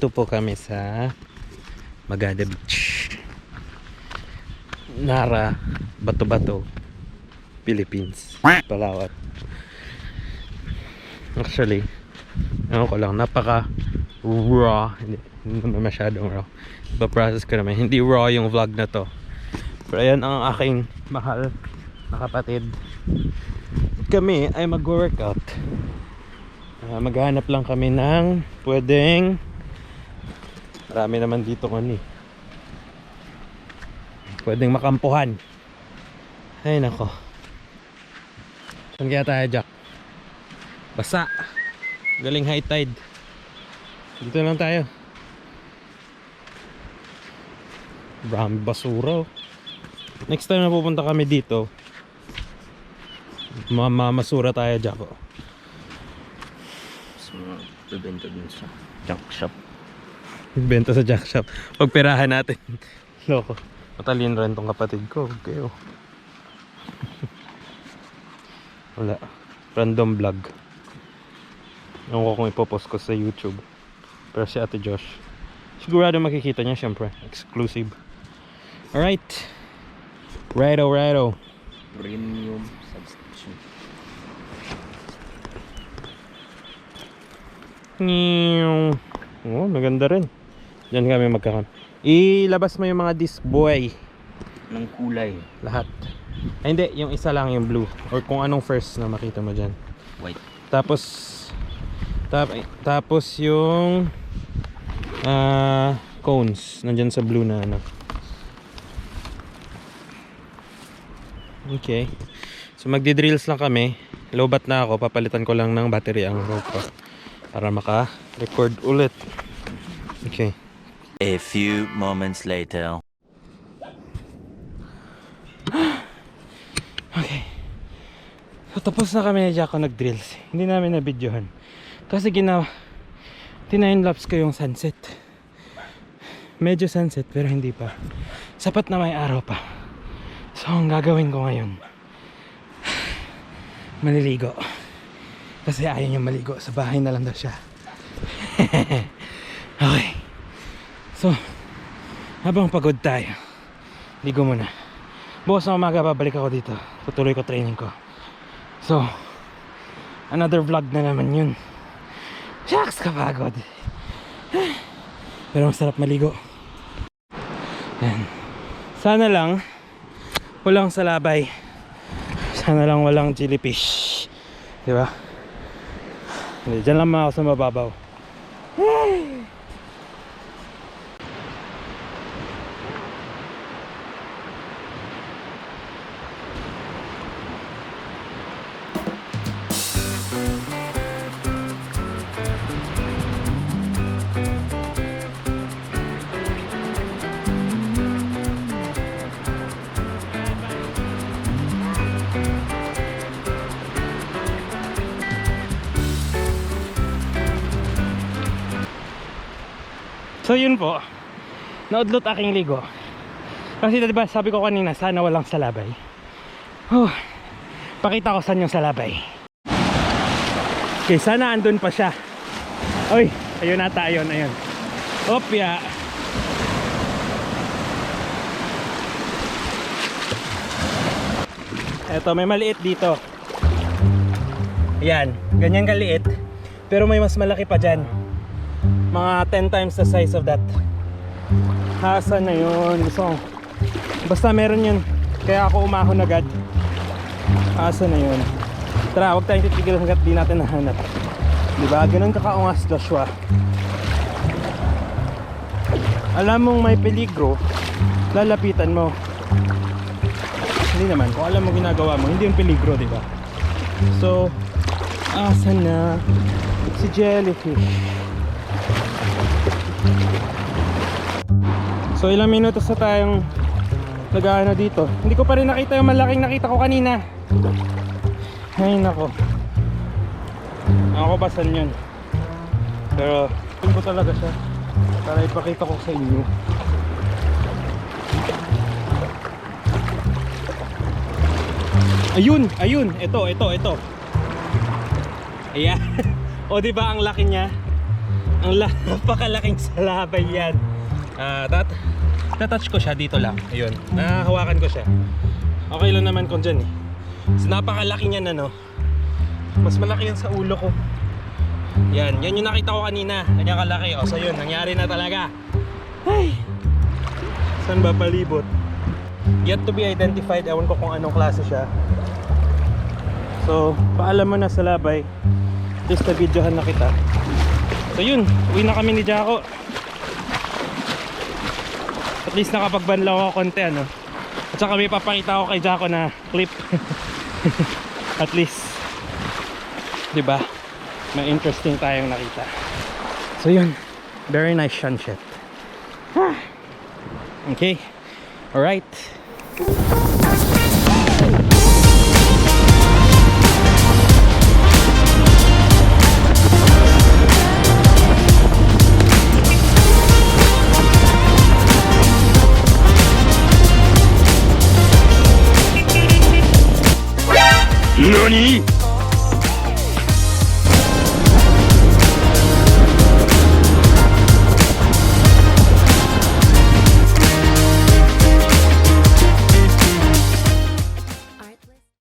Nandito po kami sa Magada Beach, Nara, Bato-Bato, Philippines, Palawan. Actually, ano ko lang, napaka raw. Hindi naman masyadong raw. Ipa-process ko naman. Hindi raw yung vlog na to. Pero ayan ang aking mahal na kapatid. Kami ay mag-workout. Maghanap lang kami ng pwedeng, marami naman dito kani, pwedeng makampuhan. Ay nako, saan kaya tayo, Jack? Basa, galing high tide. Dito lang tayo. Marami basura. Next time na pupunta kami dito, mamasura tayo, Jack. Bibenta dun sa junk shop. Benta sa junk shop. Pagpirahan natin. Loko. Matalino rin tong kapatid ko. Okay, oh. Wala. Random vlog. Ewan ko kung ipopost ko sa YouTube. Pero si Ate Josh, sigurado makikita niya, syempre. Exclusive. Alright. Righto. Premium subscription. Oh, maganda rin. Diyan kami magkakan. Ilabas mo yung mga disc boy. Ng kulay. Lahat. Ay, hindi, yung isa lang yung blue. Or kung anong first na makita mo dyan. White. Tapos yung cones nandyan sa blue na ano. Okay. So magdi-drills lang kami. Lobat na ako. Papalitan ko lang ng battery ang rope ko para maka-record ulit. Okay. A few moments later. Okay. So tapos na kami ni Jaco nag-drills. Hindi namin na-videohan kasi tinime-lapse ko yung sunset. Medyo sunset pero hindi pa. Sapat na may araw pa. So ang gagawin ko ngayon, maliligo. Kasi ayaw niya maligo. Sa bahay na lang daw siya. Okay. So, habang pagod tayo, ligo muna. Bukas na umaga babalik ako dito. Tutuloy ko training ko. So, another vlog na naman yun. Shucks, kapagod. Pero masarap maligo. Yan. Sana lang walang salabay. Sana lang walang jellyfish. Diba? Diyan lang ako sa mababaw. So yun po, naudlot aking ligo. Kasi diba sabi ko kanina, sana walang salabay. Pakita ko saan yung salabay. Okay, sana andun pa siya. Oy, ayun ata, ayun. Opya. Eto, may maliit dito. Ayan, ganyan kaliit. Pero may mas malaki pa dyan. Mga 10 times the size of that. Hasan na yun. So, basta meron yun. Kaya ako umahon agad. Hasan na yun. Tara, huwag tayong titigil hanggat di natin nahanap. Diba? Ganun kakaungas, Joshua. Alam mong may peligro, lalapitan mo. Hindi naman. Kung alam mo ginagawa mo, hindi yung peligro, diba? So, asan na si jellyfish? So ilang minutos na tayong nag-ano dito. Hindi ko pa rin nakita yung malaking nakita ko kanina. Ay nako. Ako ba saan yun? Pero tingin ko talaga siya para ipakita ko sa inyo. Ayun, ito. Ayan. O di ba ang laki niya? napakalaking salabay yan. Tatouch ko siya dito lang. Ayun, nahahawakan ko siya. Okay lang naman kung dyan eh. So, napakalaki niyan ano. Mas malaki yan sa ulo ko. Yan yung nakita ko kanina. Ganyan kalaki. O so yun, nangyari na talaga. Ay, saan ba palibot? Yet to be identified. Ewan ko kung anong klase siya. So, paalam mo na sa labay. Just na videohan na kita. So yun, uwi na kami ni Jaco. At least nakapagbanlaw ako konti ano. At saka may papakita ko kay Jaco na clip. At least, 'di ba? May interesting tayong nakita. So yun, very nice sunset. Okay. All right. NANI?!